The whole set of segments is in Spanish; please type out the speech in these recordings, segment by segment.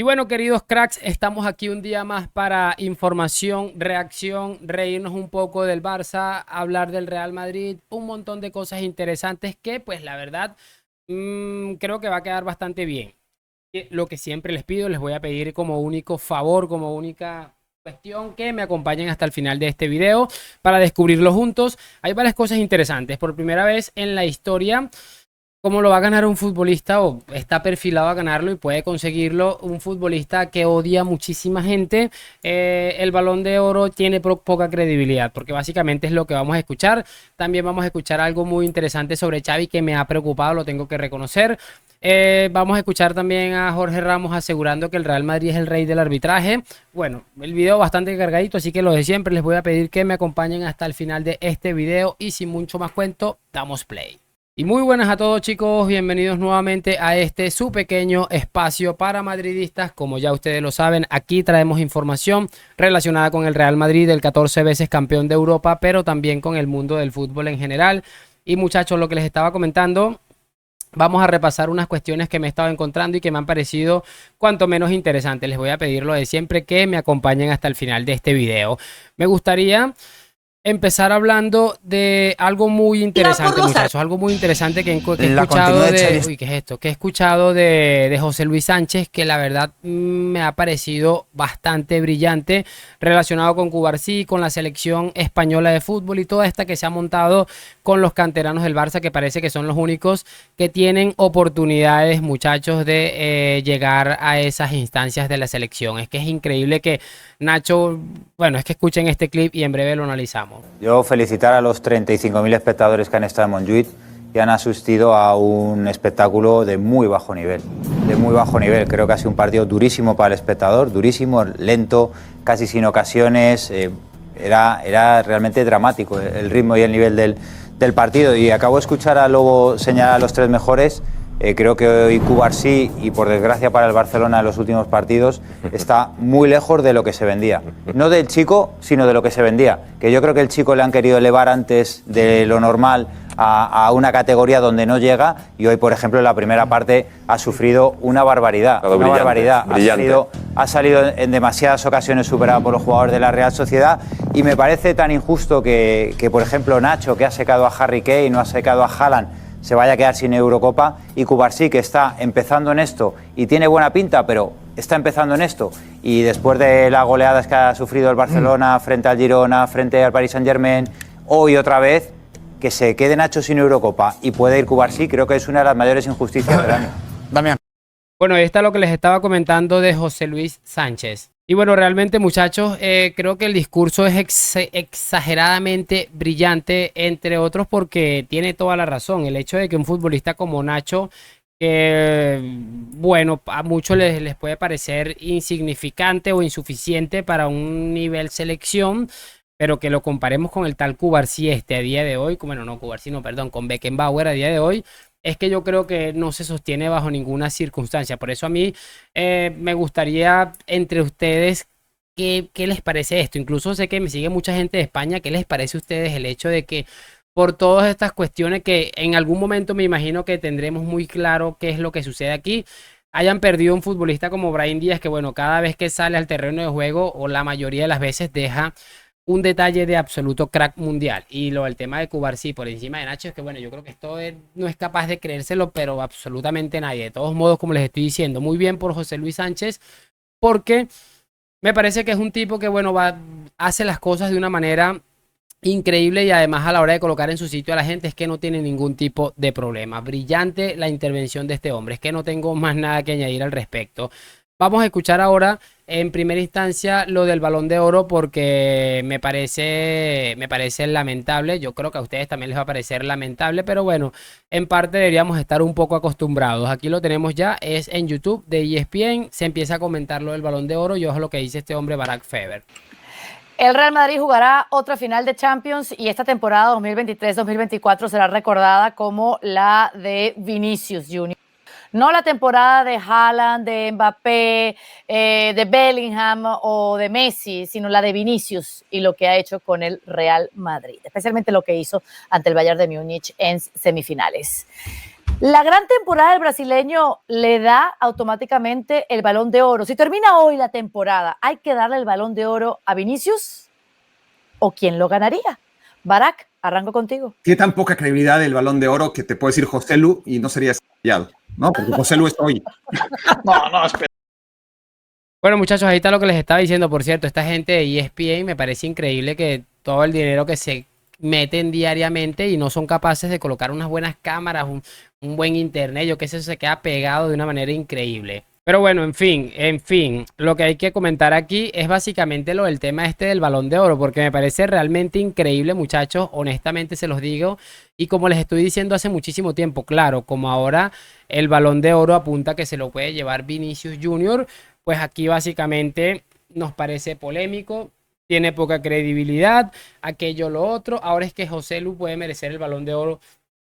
Y bueno, queridos cracks, estamos aquí un día más para información, reacción, reírnos un poco del Barça, hablar del Real Madrid, un montón de cosas interesantes que, pues la verdad, creo que va a quedar bastante bien. Lo que siempre les pido, les voy a pedir como único favor, como única cuestión, que me acompañen hasta el final de este video para descubrirlo juntos. Hay varias cosas interesantes. Por primera vez en la historia, cómo lo va a ganar un futbolista o está perfilado a ganarlo y puede conseguirlo un futbolista que odia muchísima gente. El Balón de Oro tiene poca credibilidad porque básicamente es lo que vamos a escuchar. También vamos a escuchar algo muy interesante sobre Xavi que me ha preocupado, lo tengo que reconocer. Vamos a escuchar también a Jorge Ramos asegurando que el Real Madrid es el rey del arbitraje. Bueno, el video bastante cargadito, así que lo de siempre, les voy a pedir que me acompañen hasta el final de este video y sin mucho más cuento, damos play. Y muy buenas a todos, chicos, bienvenidos nuevamente a este su pequeño espacio para madridistas. Como ya ustedes lo saben, aquí traemos información relacionada con el Real Madrid, el 14 veces campeón de Europa, pero también con el mundo del fútbol en general. Y muchachos, lo que les estaba comentando, vamos a repasar unas cuestiones que me he estado encontrando y que me han parecido cuanto menos interesantes. Les voy a pedir lo de siempre, que me acompañen hasta el final de este video. Me gustaría empezar hablando de algo muy interesante, muchachos, algo muy interesante que he escuchado de... Uy, ¿qué es esto? Que he escuchado de José Luis Sánchez, que la verdad me ha parecido bastante brillante, relacionado con Cubarsí, con la selección española de fútbol y toda esta que se ha montado con los canteranos del Barça, que parece que son los únicos que tienen oportunidades, muchachos, de llegar a esas instancias de la selección. Es que es increíble que Nacho, bueno, es que escuchen este clip y en breve lo analizamos. Yo felicitar a los 35.000 espectadores que han estado en Montjuïc y han asistido a un espectáculo de muy bajo nivel. De muy bajo nivel. Creo que ha sido un partido durísimo para el espectador, durísimo, lento, casi sin ocasiones. Era realmente dramático el ritmo y el nivel del partido. Y acabo de escuchar a Lobo señalar a los tres mejores. Creo que hoy Cubarsí, y por desgracia para el Barcelona en los últimos partidos, está muy lejos de lo que se vendía. No del chico, sino de lo que se vendía. Que yo creo que el chico le han querido elevar antes de lo normal a una categoría donde no llega, y hoy, por ejemplo, en la primera parte ha sufrido una barbaridad. Una barbaridad. Ha salido en demasiadas ocasiones superado por los jugadores de la Real Sociedad, y me parece tan injusto que por ejemplo, Nacho, que ha secado a Harry Kane y no ha secado a Haaland, se vaya a quedar sin Eurocopa, y Cubarsí, que está empezando en esto y tiene buena pinta, pero está empezando en esto, y después de las goleadas que ha sufrido el Barcelona frente al Girona, frente al Paris Saint-Germain, hoy otra vez, que se quede Nacho sin Eurocopa y puede ir Cubarsí, creo que es una de las mayores injusticias del año. Damián. Bueno, ahí está lo que les estaba comentando de José Luis Sánchez. Y bueno, realmente, muchachos, creo que el discurso es exageradamente brillante, entre otros porque tiene toda la razón. El hecho de que un futbolista como Nacho, bueno, a muchos les puede parecer insignificante o insuficiente para un nivel selección, pero que lo comparemos con el tal Cubarsí a día de hoy, bueno, no Cubarsí, no, perdón, con Beckenbauer a día de hoy, es que yo creo que no se sostiene bajo ninguna circunstancia. Por eso a mí me gustaría entre ustedes, ¿qué les parece esto? Incluso sé que me sigue mucha gente de España. ¿Qué les parece a ustedes el hecho de que por todas estas cuestiones que en algún momento me imagino que tendremos muy claro qué es lo que sucede aquí, hayan perdido un futbolista como Brahim Díaz, que bueno, cada vez que sale al terreno de juego o la mayoría de las veces deja un detalle de absoluto crack mundial? Y el tema de Cubarsí por encima de Nacho, es que bueno, yo creo que no es capaz de creérselo, pero absolutamente nadie. De todos modos, como les estoy diciendo, muy bien por José Luis Sánchez, porque me parece que es un tipo que bueno, hace las cosas de una manera increíble, y además a la hora de colocar en su sitio a la gente es que no tiene ningún tipo de problema. Brillante la intervención de este hombre, es que no tengo más nada que añadir al respecto. Vamos a escuchar ahora en primera instancia lo del Balón de Oro, porque me parece lamentable. Yo creo que a ustedes también les va a parecer lamentable, pero bueno, en parte deberíamos estar un poco acostumbrados. Aquí lo tenemos ya, es en YouTube de ESPN, se empieza a comentar lo del Balón de Oro y ojo lo que dice este hombre, Barack Feber. El Real Madrid jugará otra final de Champions y esta temporada 2023-2024 será recordada como la de Vinicius Junior. No la temporada de Haaland, de Mbappé, de Bellingham o de Messi, sino la de Vinicius y lo que ha hecho con el Real Madrid, especialmente lo que hizo ante el Bayern de Múnich en semifinales. La gran temporada del brasileño le da automáticamente el Balón de Oro. Si termina hoy la temporada, ¿hay que darle el Balón de Oro a Vinicius? ¿O quién lo ganaría? Barak, arranco contigo. Tiene tan poca credibilidad el Balón de Oro que te puede decir José Lu y no sería escallado, ¿no? Porque José Lu es hoy. No, espera. Bueno, muchachos, ahí está lo que les estaba diciendo. Por cierto, esta gente de ESPN me parece increíble que todo el dinero que se meten diariamente y no son capaces de colocar unas buenas cámaras, un buen internet, yo qué sé, se queda pegado de una manera increíble. Pero bueno, en fin, lo que hay que comentar aquí es básicamente lo del tema este del Balón de Oro, porque me parece realmente increíble, muchachos, honestamente se los digo, y como les estoy diciendo hace muchísimo tiempo, claro, como ahora el Balón de Oro apunta que se lo puede llevar Vinicius Junior, pues aquí básicamente nos parece polémico, tiene poca credibilidad, aquello, lo otro, ahora es que José Lu puede merecer el Balón de Oro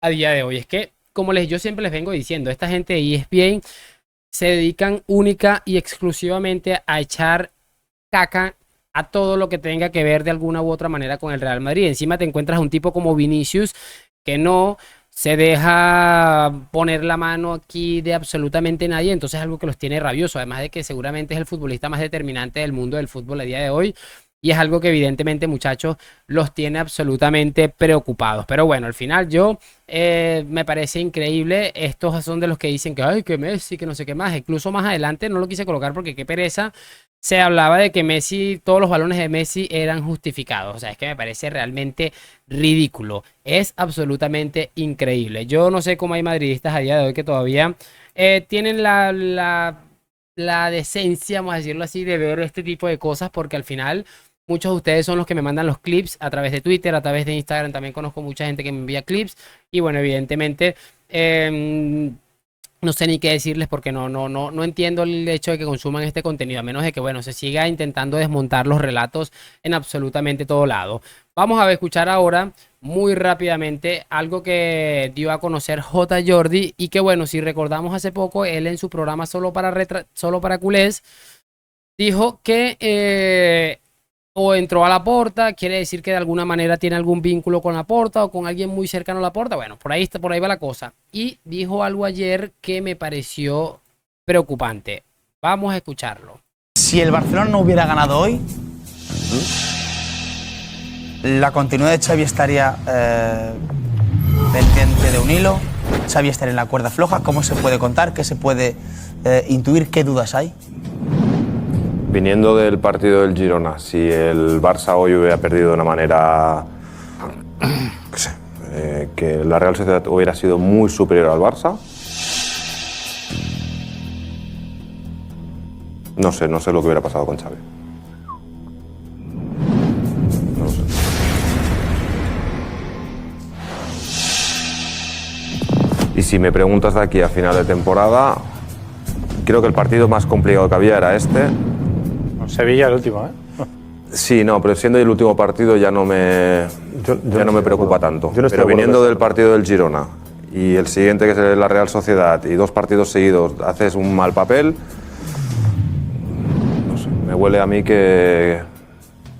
a día de hoy. Es que, como yo siempre les vengo diciendo, esta gente de ESPN se dedican única y exclusivamente a echar caca a todo lo que tenga que ver de alguna u otra manera con el Real Madrid. Encima te encuentras a un tipo como Vinicius que no se deja poner la mano aquí de absolutamente nadie, entonces es algo que los tiene rabiosos, además de que seguramente es el futbolista más determinante del mundo del fútbol a día de hoy. Y es algo que evidentemente, muchachos, los tiene absolutamente preocupados. Pero bueno, al final me parece increíble. Estos son de los que dicen que, ay, que Messi, que no sé qué más. Incluso más adelante no lo quise colocar porque qué pereza. Se hablaba de que Messi, todos los balones de Messi eran justificados. O sea, es que me parece realmente ridículo. Es absolutamente increíble. Yo no sé cómo hay madridistas a día de hoy que todavía tienen la decencia, vamos a decirlo así, de ver este tipo de cosas, porque al final muchos de ustedes son los que me mandan los clips a través de Twitter, a través de Instagram. También conozco mucha gente que me envía clips. Y bueno, evidentemente, no sé ni qué decirles porque no entiendo el hecho de que consuman este contenido, a menos de que, bueno, se siga intentando desmontar los relatos en absolutamente todo lado. Vamos a escuchar ahora, muy rápidamente, algo que dio a conocer J. Jordi y que, bueno, si recordamos hace poco, él en su programa Solo para Culés, dijo que o entró a Laporta, quiere decir que de alguna manera tiene algún vínculo con Laporta o con alguien muy cercano a Laporta. Bueno, por ahí va la cosa. Y dijo algo ayer que me pareció preocupante. Vamos a escucharlo. Si el Barcelona no hubiera ganado hoy, la continuidad de Xavi estaría pendiente de un hilo. Xavi estaría en la cuerda floja. ¿Cómo se puede contar? ¿Qué se puede intuir? ¿Qué dudas hay? Viniendo del partido del Girona, si el Barça hoy hubiera perdido de una manera, que la Real Sociedad hubiera sido muy superior al Barça, no sé lo que hubiera pasado con Xavi. No lo sé. Y si me preguntas de aquí a final de temporada, creo que el partido más complicado que había era este. Sevilla el último, ¿eh? Sí, no, pero siendo el último partido ya no me preocupa tanto. Pero viniendo del partido del Girona y el siguiente que es la Real Sociedad y 2 partidos seguidos haces un mal papel, no sé, me huele a mí que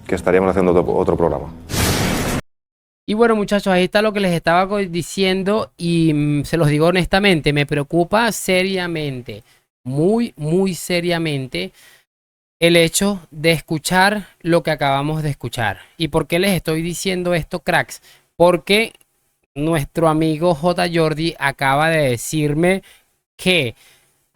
estaríamos haciendo otro programa. Y bueno, muchachos, ahí está lo que les estaba diciendo y se los digo honestamente, me preocupa seriamente, muy seriamente, el hecho de escuchar lo que acabamos de escuchar. ¿Y por qué les estoy diciendo esto, cracks? Porque nuestro amigo J. Jordi acaba de decirme que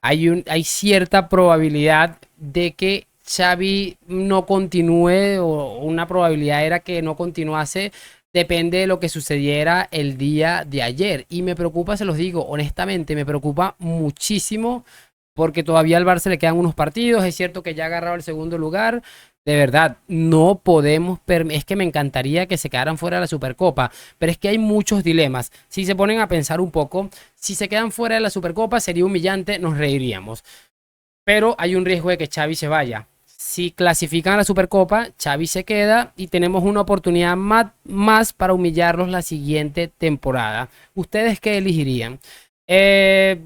hay cierta probabilidad de que Xavi no continúe, o una probabilidad era que no continuase, depende de lo que sucediera el día de ayer. Y me preocupa, se los digo honestamente, me preocupa muchísimo porque todavía al Barça le quedan unos partidos. Es cierto que ya ha agarrado el segundo lugar. De verdad, no podemos es que me encantaría que se quedaran fuera de la Supercopa, pero es que hay muchos dilemas. Si se ponen a pensar un poco, si se quedan fuera de la Supercopa sería humillante, nos reiríamos. Pero hay un riesgo de que Xavi se vaya. Si clasifican a la Supercopa, Xavi se queda y tenemos una oportunidad más para humillarlos la siguiente temporada. ¿Ustedes qué elegirían?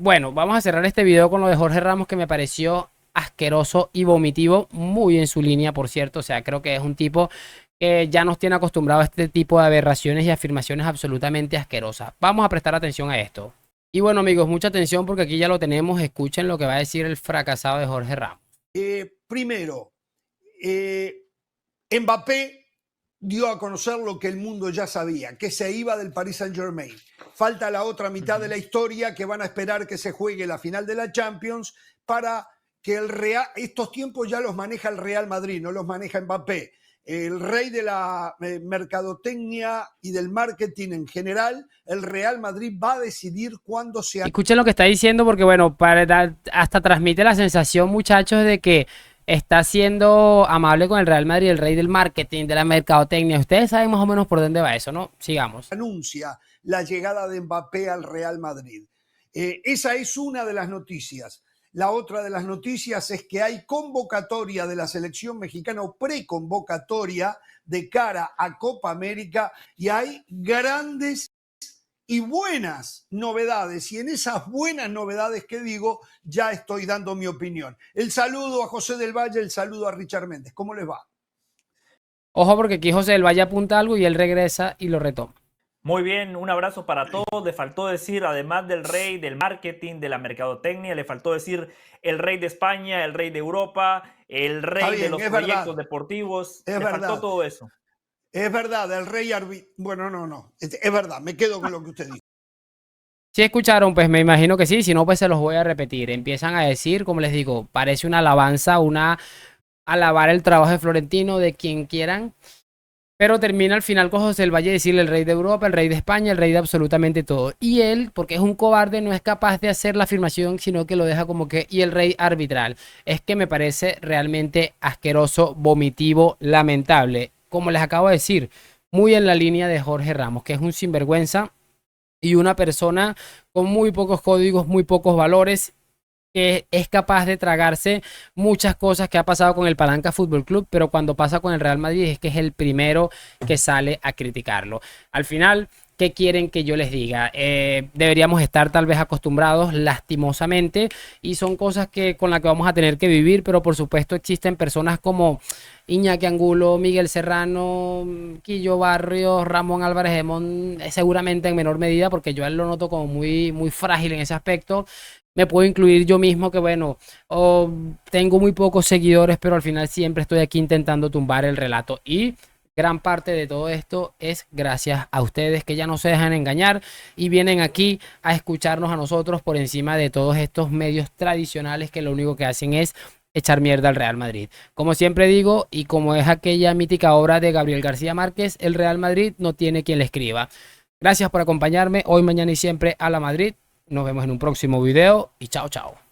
Bueno, vamos a cerrar este video con lo de Jorge Ramos, que me pareció asqueroso y vomitivo, muy en su línea, por cierto. O sea, creo que es un tipo que ya nos tiene acostumbrados a este tipo de aberraciones y afirmaciones absolutamente asquerosas. Vamos a prestar atención a esto. Y bueno, amigos, mucha atención porque aquí ya lo tenemos. Escuchen lo que va a decir el fracasado de Jorge Ramos. Primero, Mbappé dio a conocer lo que el mundo ya sabía, que se iba del Paris Saint-Germain. Falta la otra mitad de la historia, que van a esperar que se juegue la final de la Champions para que estos tiempos ya los maneja el Real Madrid, no los maneja Mbappé. El rey de la mercadotecnia y del marketing en general, el Real Madrid va a decidir cuándo se... Escuchen lo que está diciendo porque, bueno, hasta transmite la sensación, muchachos, de que está siendo amable con el Real Madrid, el rey del marketing, de la mercadotecnia. Ustedes saben más o menos por dónde va eso, ¿no? Sigamos. Anuncia la llegada de Mbappé al Real Madrid. Esa es una de las noticias. La otra de las noticias es que hay convocatoria de la selección mexicana o preconvocatoria de cara a Copa América y hay grandes y buenas novedades. Y en esas buenas novedades que digo, ya estoy dando mi opinión. El saludo a José del Valle, el saludo a Richard Méndez. ¿Cómo les va? Ojo porque aquí José del Valle apunta algo y él regresa y lo retoma. Muy bien, un abrazo para todos. Le faltó decir, además del rey del marketing, de la mercadotecnia, le faltó decir el rey de España, el rey de Europa, el rey de los proyectos deportivos. Le faltó todo eso. Es verdad, el rey bueno, no. Es verdad, me quedo con lo que usted dijo. Si escucharon, pues me imagino que sí. Si no, pues se los voy a repetir. Empiezan a decir, como les digo, parece una alabanza, alabar el trabajo de Florentino, de quien quieran. Pero termina al final con José del Valle decirle el rey de Europa, el rey de España, el rey de absolutamente todo. Y él, porque es un cobarde, no es capaz de hacer la afirmación, sino que lo deja como que, y el rey arbitral. Es que me parece realmente asqueroso, vomitivo, lamentable. Como les acabo de decir, muy en la línea de Jorge Ramos, que es un sinvergüenza y una persona con muy pocos códigos, muy pocos valores, que es capaz de tragarse muchas cosas que ha pasado con el Palanca Fútbol Club, pero cuando pasa con el Real Madrid es que es el primero que sale a criticarlo. Al final, ¿qué quieren que yo les diga? Deberíamos estar tal vez acostumbrados lastimosamente y son cosas con las que vamos a tener que vivir, pero por supuesto existen personas como Iñaki Angulo, Miguel Serrano, Quillo Barrios, Ramón Álvarez Gemón, seguramente en menor medida, porque yo a él lo noto como muy, muy frágil en ese aspecto. Me puedo incluir yo mismo que, bueno, tengo muy pocos seguidores, pero al final siempre estoy aquí intentando tumbar el relato. Y gran parte de todo esto es gracias a ustedes que ya no se dejan engañar y vienen aquí a escucharnos a nosotros por encima de todos estos medios tradicionales que lo único que hacen es echar mierda al Real Madrid. Como siempre digo, y como es aquella mítica obra de Gabriel García Márquez, el Real Madrid no tiene quien le escriba. Gracias por acompañarme hoy, mañana y siempre a la Madrid. Nos vemos en un próximo video y chao, chao.